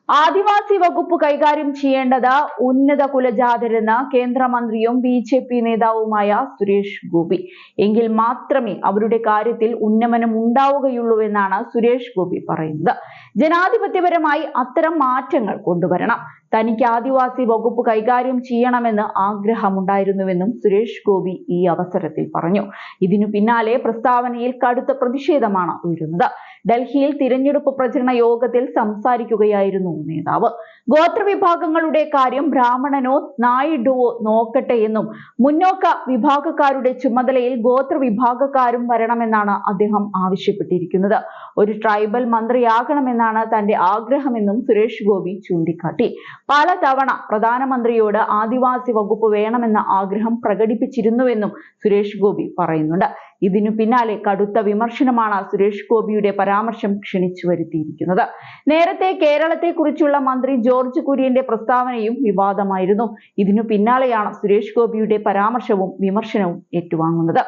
ആദിവാസി വകുപ്പ് കൈകാര്യം ചെയ്യേണ്ടത് ഉന്നത കുലജാതരെന്ന് കേന്ദ്രമന്ത്രിയും ബി.ജെ.പി. നേതാവുമായ സുരേഷ് ഗോപി. എങ്കിൽ മാത്രമേ അവരുടെ കാര്യത്തിൽ ഉന്നമനം ഉണ്ടാവുകയുള്ളൂവെന്നാണ് സുരേഷ് ഗോപി പറയുന്നത്. ജനാധിപത്യപരമായി അത്തരം മാറ്റങ്ങൾ കൊണ്ടുവരണം. തനിക്ക് ആദിവാസി വകുപ്പ് കൈകാര്യം ചെയ്യണമെന്ന് ആഗ്രഹമുണ്ടായിരുന്നുവെന്നും സുരേഷ് ഗോപി ഈ അവസരത്തിൽ പറഞ്ഞു. ഇതിനു പിന്നാലെ പ്രസ്താവനയിൽ കടുത്ത പ്രതിഷേധമാണ് ഉയരുന്നത്. ഡൽഹിയിൽ തിരഞ്ഞെടുപ്പ് പ്രചരണ യോഗത്തിൽ സംസാരിക്കുകയായിരുന്നു നേതാവ്. ഗോത്രവിഭാഗങ്ങളുടെ കാര്യം ബ്രാഹ്മണനോ നായിഡുവോ നോക്കട്ടെ എന്നും മുന്നോക്ക വിഭാഗക്കാരുടെ ചുമതലയിൽ ഗോത്രവിഭാഗക്കാരും വരണമെന്നാണ് അദ്ദേഹം ആവശ്യപ്പെട്ടിരിക്കുന്നത്. ഒരു ട്രൈബൽ മന്ത്രിയാകണമെന്നാണ് തന്റെ ആഗ്രഹമെന്നും സുരേഷ് ഗോപി ചൂണ്ടിക്കാട്ടി. പലതവണ പ്രധാനമന്ത്രിയോട് ആദിവാസി വകുപ്പ് വേണമെന്ന ആഗ്രഹം പ്രകടിപ്പിച്ചിരുന്നുവെന്നും സുരേഷ് ഗോപി പറയുന്നുണ്ട്. ഇതിനു പിന്നാലെ കടുത്ത വിമർശനമാണ് സുരേഷ് ഗോപിയുടെ പരാമർശം ക്ഷണിച്ചു വരുത്തിയിരിക്കുന്നത്. നേരത്തെ കേരളത്തെക്കുറിച്ചുള്ള മന്ത്രി ജോർജ് കുര്യന്റെ പ്രസ്താവനയും വിവാദമായിരുന്നു. ഇതിനു പിന്നാലെയാണ് സുരേഷ് ഗോപിയുടെ പരാമർശവും വിമർശനവും ഏറ്റുവാങ്ങുന്നത്.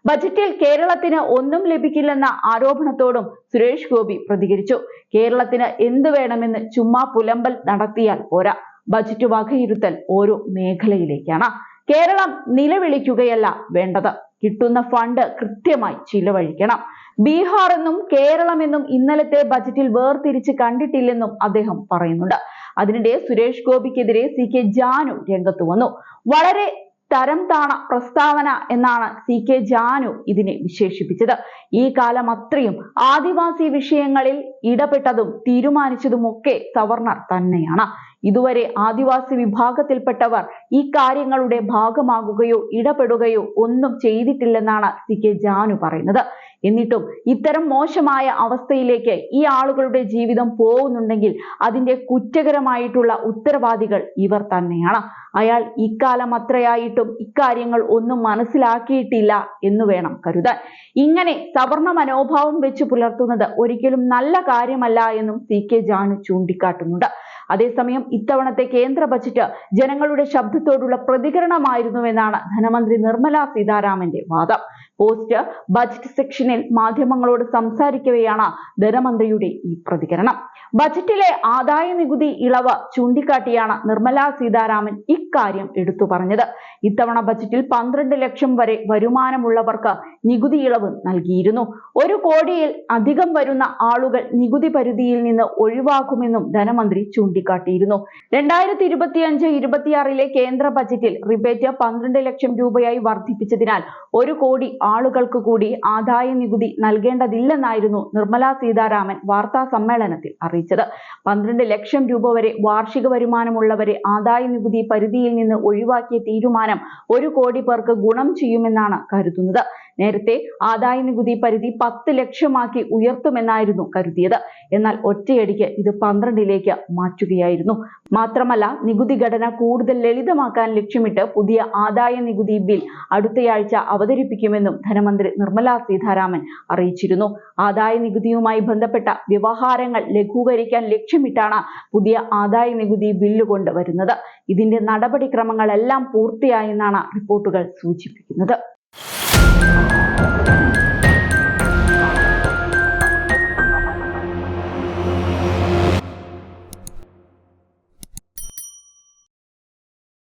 ബജറ്റിൽ കേരളത്തിന് ഒന്നും ലഭിക്കില്ലെന്ന ആരോപണത്തോടും സുരേഷ് ഗോപി പ്രതികരിച്ചു. കേരളത്തിന് എന്ത് വേണമെന്ന് ചുമ്മാ പുലമ്പൽ നടത്തിയാൽ പോരാ, ബജറ്റ് വകയിരുത്തൽ ഓരോ മേഖലയിലേക്കാണ്. കേരളം നിലവിളിക്കുകയല്ല വേണ്ടത്, കിട്ടുന്ന ഫണ്ട് കൃത്യമായി ചിലവഴിക്കണം. ബീഹാർ എന്നും കേരളമെന്നും ഇന്നലത്തെ ബജറ്റിൽ വേർതിരിച്ച് കണ്ടിട്ടില്ലെന്നും അദ്ദേഹം പറയുന്നുണ്ട്. അതിനിടെ സുരേഷ് ഗോപിക്കെതിരെ CK ജാനു രംഗത്തു വന്നു. വളരെ തരം താണ പ്രസ്താവന എന്നാണ് CK ജാനു ഇതിനെ വിശേഷിപ്പിച്ചത്. ഈ കാലം അത്രയും ആദിവാസി വിഷയങ്ങളിൽ ഇടപെട്ടതും തീരുമാനിച്ചതുമൊക്കെ സവർണർ തന്നെയാണ്. ഇതുവരെ ആദിവാസി വിഭാഗത്തിൽപ്പെട്ടവർ ഈ കാര്യങ്ങളുടെ ഭാഗമാകുകയോ ഇടപെടുകയോ ഒന്നും ചെയ്തിട്ടില്ലെന്നാണ് CK ജാനു പറയുന്നത്. എന്നിട്ടും ഇത്തരം മോശമായ അവസ്ഥയിലേക്ക് ഈ ആളുകളുടെ ജീവിതം പോകുന്നുണ്ടെങ്കിൽ അതിന്റെ കുറ്റകരമായിട്ടുള്ള ഉത്തരവാദികൾ ഇവർ തന്നെയാണ്. അയാൾ ഇക്കാലം അത്രയായിട്ടും ഇക്കാര്യങ്ങൾ ഒന്നും മനസ്സിലാക്കിയിട്ടില്ല എന്ന് വേണം കരുതാൻ. ഇങ്ങനെ സവർണ മനോഭാവം വെച്ച് പുലർത്തുന്നത് ഒരിക്കലും നല്ല കാര്യമല്ല എന്നും CK ജാനു ചൂണ്ടിക്കാട്ടുന്നുണ്ട്. അതേസമയം ഇത്തവണത്തെ കേന്ദ്ര ബജറ്റ് ജനങ്ങളുടെ ശബ്ദത്തോടുള്ള പ്രതികരണമായിരുന്നുവെന്നാണ് ധനമന്ത്രി നിർമ്മല സീതാരാമന്റെ വാദം. പോസ്റ്റ് ബജറ്റ് സെക്ഷനിൽ മാധ്യമങ്ങളോട് സംസാരിക്കവെയാണ് ധനമന്ത്രിയുടെ ഈ പ്രതികരണം. ബജറ്റിലെ ആദായ നികുതി ഇളവ് ചൂണ്ടിക്കാട്ടിയാണ് നിർമ്മല സീതാരാമൻ ഇക്കാര്യം എടുത്തു പറഞ്ഞത്. ഇത്തവണ ബജറ്റിൽ 12 ലക്ഷം വരെ വരുമാനമുള്ളവർക്ക് നികുതി ഇളവ് നൽകിയിരുന്നു. 1 കോടിയിൽ അധികം വരുന്ന ആളുകൾ നികുതി പരിധിയിൽ നിന്ന് ഒഴിവാക്കുമെന്നും ധനമന്ത്രി ചൂണ്ടിക്കാട്ടിയിരുന്നു. 2025-26 കേന്ദ്ര ബജറ്റിൽ റിബേറ്റ് 12 ലക്ഷം രൂപയായി വർദ്ധിപ്പിച്ചതിനാൽ 1 കോടി ആളുകൾക്ക് കൂടി ആദായ നികുതി നൽകേണ്ടതില്ലെന്നായിരുന്നു നിർമ്മല സീതാരാമൻ വാർത്താ സമ്മേളനത്തിൽ അറിയിച്ചത്. 12 ലക്ഷം രൂപ വരെ വാർഷിക വരുമാനമുള്ളവരെ ആദായ നികുതി പരിധിയിൽ നിന്ന് ഒഴിവാക്കിയ തീരുമാനം 1 കോടി പേർക്ക് ഗുണം ചെയ്യുമെന്നാണ് കരുതുന്നത്. നേരത്തെ ആദായ നികുതി പരിധി 10 ലക്ഷമാക്കി ഉയർത്തുമെന്നായിരുന്നു കരുതിയത്. എന്നാൽ ഒറ്റയടിക്ക് ഇത് 12ലേക്ക് മാറ്റുകയായിരുന്നു. മാത്രമല്ല, നികുതി ഘടന കൂടുതൽ ലളിതമാക്കാൻ ലക്ഷ്യമിട്ട് പുതിയ ആദായ നികുതി ബിൽ അടുത്തയാഴ്ച അവതരിപ്പിക്കുമെന്നും ധനമന്ത്രി നിർമ്മല സീതാരാമൻ അറിയിച്ചിരുന്നു. ആദായ നികുതിയുമായി ബന്ധപ്പെട്ട വ്യവഹാരങ്ങൾ ലഘൂകരിക്കാൻ ലക്ഷ്യമിട്ടാണ് പുതിയ ആദായ നികുതി ബില്ല് കൊണ്ടുവരുന്നത്. ഇതിന്റെ നടപടിക്രമങ്ങളെല്ലാം പൂർത്തിയായെന്നാണ് റിപ്പോർട്ടുകൾ സൂചിപ്പിക്കുന്നത്.